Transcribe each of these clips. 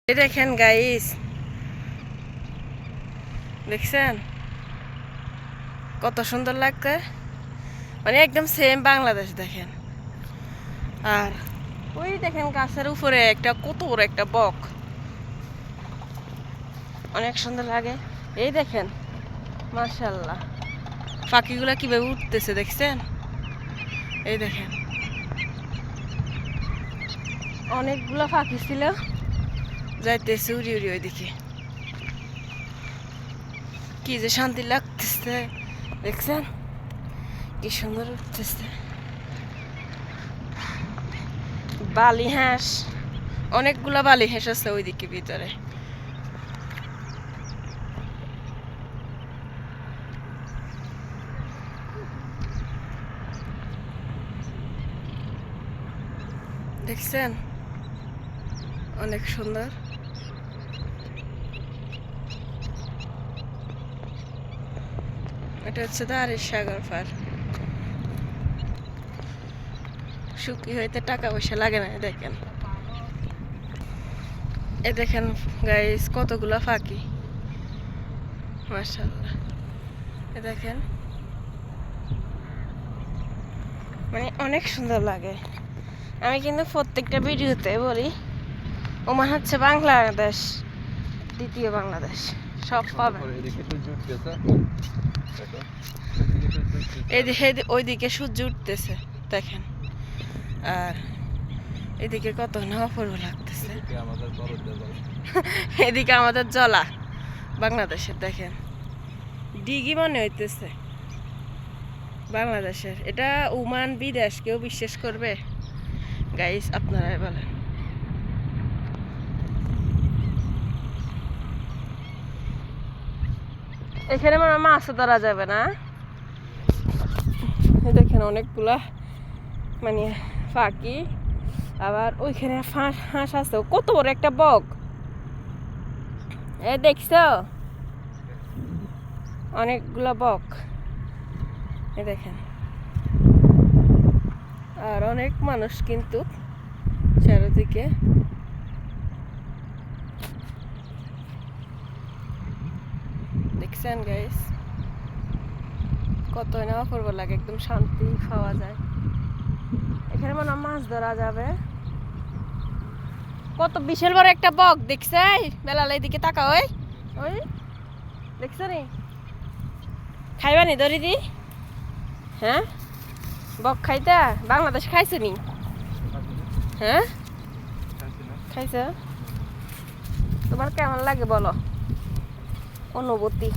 দেখেন গাইস, দেখছেন কত সুন্দর লাগছে, মানে একদম সেম বাংলাদেশ। দেখেন, আর ওই দেখেন গাছের উপরে একটা কত বড় একটা বক, অনেক সুন্দর লাগে। এই দেখেন মাশাআল্লাহ, পাখিগুলা কিভাবে উঠতেছে দেখছেন। এই দেখেন অনেকগুলো পাখি ছিল, যাইতেছে উড়ি উড়ি ওইদিকে। কি যে শান্তি লাগতেছে দেখছেন, কি সুন্দর উঠতেছে। বালি হাঁস, অনেকগুলা বালি হাঁস আছে ওইদিকে ভিতরে। দেখছেন অনেক সুন্দর। এটা হচ্ছে দাঁড়ের সাগর পার। শুকি হইতে টাকা পয়সা লাগে না। দেখেন, এ দেখেন গাইস কতগুলা পাখি, মাশাআল্লাহ। এ দেখেন, মানে অনেক সুন্দর লাগে। আমি কিন্তু প্রত্যেকটা ভিডিওতে বলি ওমান হচ্ছে বাংলাদেশ, দ্বিতীয় বাংলাদেশ, সব পাবে। ওইদিকে সূর্য উঠতেছে দেখেন, আর এদিকে কত না অপূর্ব লাগতেছে। এদিকে আমাদের জলা বাংলাদেশের। দেখেন ডিগি মনে হইতেছে বাংলাদেশের। এটা ওমান বিদেশ, কেউ বিশ্বাস করবে গাইস? আপনারাই বলেন। এখানে মনে হয় মাছও ধরা যাবে না। দেখেন অনেকগুলা মানে পাখি, আবার ওইখানে হাঁস আছে, কত বড় একটা বক। এ দেখছো অনেকগুলা বক। এ দেখেন, আর অনেক মানুষ কিন্তু চারিদিকে। দেখছেন গাইস কত না অপূর্ব লাগে, একদম শান্তি পাওয়া যায়। এখানে মনে হয় মাছ ধরা যাবে। কত বিশাল বড় একটা বক দেখছে। বেলাল এদিকে তাকা, ওই ওই দেখছো নি? খাইবা নি দড়ি দি? হ্যাঁ, বক খাইতা? বাংলাদেশ খাইছো নি? হ্যাঁ খাইছো? তোমার কেমন লাগে বলো অনুভূতি?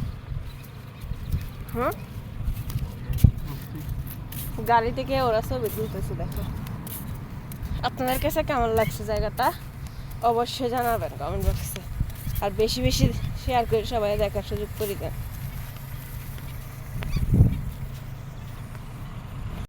গাড়ি থেকে ওরা ছবি তুলতেছে, দেখো। আপনাদের কাছে কেমন লাগছে জায়গাটা অবশ্যই জানাবেন কমেন্ট বক্সে, আর বেশি বেশি শেয়ার করে সবাই দেখার সুযোগ করে দেন।